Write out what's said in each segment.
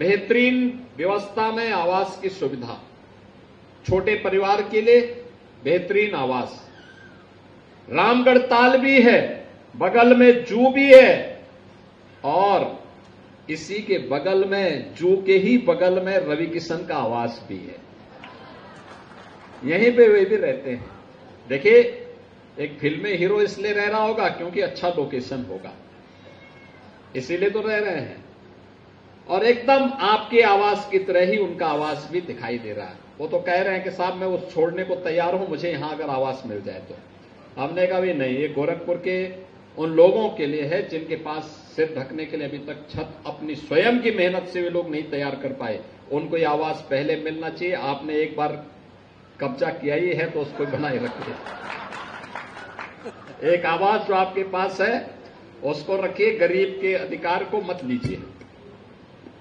बेहतरीन व्यवस्था में आवास की सुविधा, छोटे परिवार के लिए बेहतरीन आवास, रामगढ़ ताल भी है, बगल में जू भी है और इसी के बगल में, जू के ही बगल में रवि किशन का आवास भी है। यहीं पे वे भी रहते हैं। देखिए, एक फिल्मी हीरो इसलिए रह रहा होगा क्योंकि अच्छा लोकेशन होगा, इसीलिए तो रह रहे हैं। और एकदम आपके आवास की तरह ही उनका आवास भी दिखाई दे रहा है। वो तो कह रहे हैं कि साहब मैं वो छोड़ने को तैयार हूं, मुझे यहां अगर आवास मिल जाए तो। हमने कहा भी नहीं, ये गोरखपुर के उन लोगों के लिए है जिनके पास सिर ढकने के लिए अभी तक छत अपनी स्वयं की मेहनत से वे लोग नहीं तैयार कर पाए। उनको ये आवास पहले मिलना चाहिए। आपने एक बार कब्जा किया ही है तो उसको बनाए रखिए। एक आवास जो आपके पास है उसको रखिए, गरीब के अधिकार को मत लीजिए।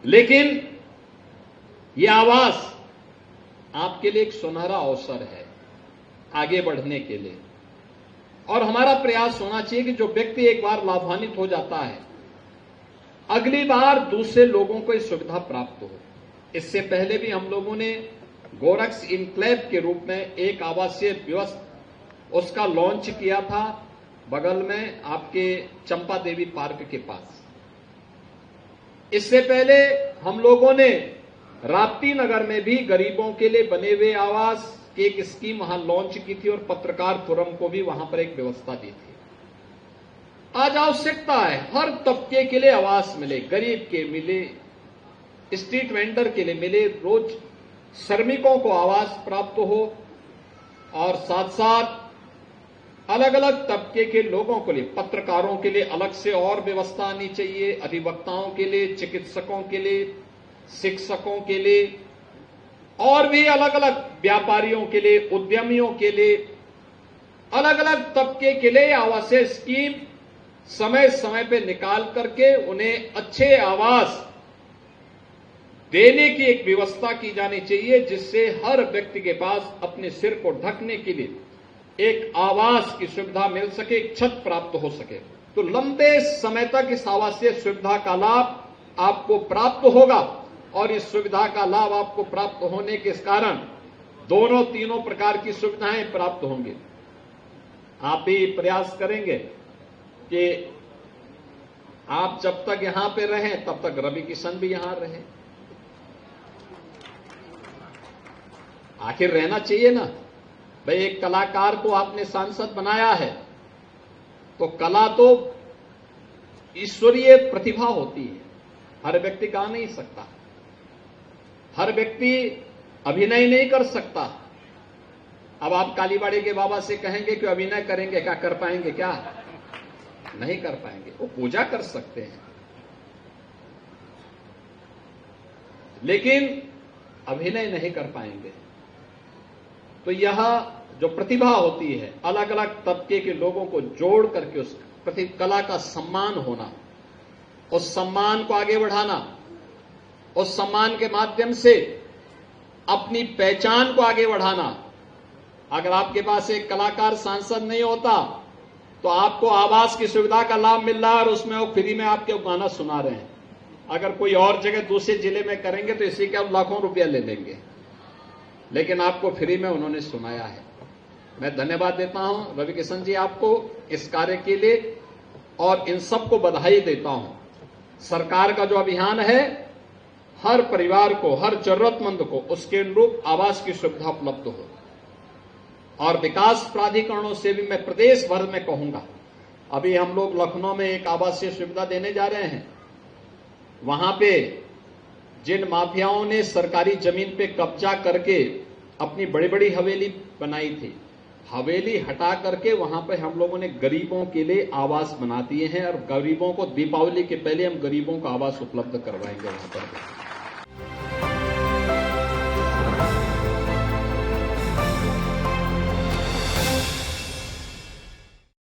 लेकिन ये आवास आपके लिए एक सुनहरा अवसर है आगे बढ़ने के लिए। और हमारा प्रयास होना चाहिए कि जो व्यक्ति एक बार लाभान्वित हो जाता है, अगली बार दूसरे लोगों को इस सुविधा प्राप्त हो। इससे पहले भी हम लोगों ने गोरक्स इनक्लेव के रूप में एक आवासीय व्यवस्था उसका लॉन्च किया था, बगल में आपके चंपा देवी पार्क के पास। इससे पहले हम लोगों ने राप्ती नगर में भी गरीबों के लिए बने हुए आवास की एक स्कीम वहां लॉन्च की थी और पत्रकार फोरम को भी वहां पर एक व्यवस्था दी थी। आज आवश्यकता है हर तबके के लिए आवास मिले, गरीब के मिले, स्ट्रीट वेंडर के लिए मिले, रोज श्रमिकों को आवास प्राप्त हो और साथ साथ अलग अलग तबके के लोगों के लिए, पत्रकारों के लिए अलग से और व्यवस्था आनी चाहिए, अधिवक्ताओं के लिए, चिकित्सकों के लिए, शिक्षकों के लिए और भी अलग अलग व्यापारियों के लिए, उद्यमियों के लिए, अलग अलग तबके के लिए आवासीय स्कीम समय समय पे निकाल करके उन्हें अच्छे आवास देने की एक व्यवस्था की जानी चाहिए, जिससे हर व्यक्ति के पास अपने सिर को ढकने के लिए एक आवास की सुविधा मिल सके, एक छत प्राप्त हो सके। तो लंबे समय तक इस आवासीय सुविधा का लाभ आपको प्राप्त होगा और इस सुविधा का लाभ आपको प्राप्त होने के कारण दोनों तीनों प्रकार की सुविधाएं प्राप्त होंगी। आप भी प्रयास करेंगे कि आप जब तक यहां पे रहें तब तक रवि किशन भी यहां रहे। आखिर रहना चाहिए ना भाई। एक कलाकार को आपने सांसद बनाया है तो कला तो ईश्वरीय प्रतिभा होती है, हर व्यक्ति गा नहीं सकता, हर व्यक्ति अभिनय नहीं कर सकता। अब आप कालीबाड़ी के बाबा से कहेंगे कि अभिनय करेंगे, क्या कर पाएंगे? क्या नहीं कर पाएंगे। वो पूजा कर सकते हैं लेकिन अभिनय नहीं कर पाएंगे। तो यह जो प्रतिभा होती है, अलग अलग तबके के लोगों को जोड़ करके उस कला का सम्मान होना, उस सम्मान को आगे बढ़ाना, उस सम्मान के माध्यम से अपनी पहचान को आगे बढ़ाना। अगर आपके पास एक कलाकार सांसद नहीं होता तो आपको आवास की सुविधा का लाभ मिल रहा है और उसमें वो फ्री में आपके गाना सुना रहे हैं। अगर कोई और जगह दूसरे जिले में करेंगे तो इसी के लाखों रुपया ले लेंगे, लेकिन आपको फ्री में उन्होंने सुनाया है। मैं धन्यवाद देता हूं रवि किशन जी आपको इस कार्य के लिए और इन सबको बधाई देता हूं। सरकार का जो अभियान है, हर परिवार को, हर जरूरतमंद को उसके अनुरूप आवास की सुविधा उपलब्ध हो। और विकास प्राधिकरणों से भी मैं प्रदेश भर में कहूंगा, अभी हम लोग लखनऊ में एक आवासीय सुविधा देने जा रहे हैं। वहां पे जिन माफियाओं ने सरकारी जमीन पे कब्जा करके अपनी बड़ी बड़ी हवेली बनाई थी, हवेली हटा करके वहां पे हम लोगों ने गरीबों के लिए आवास बना दिए हैं और गरीबों को दीपावली के पहले हम गरीबों को आवास उपलब्ध करवाएंगे वहां पर।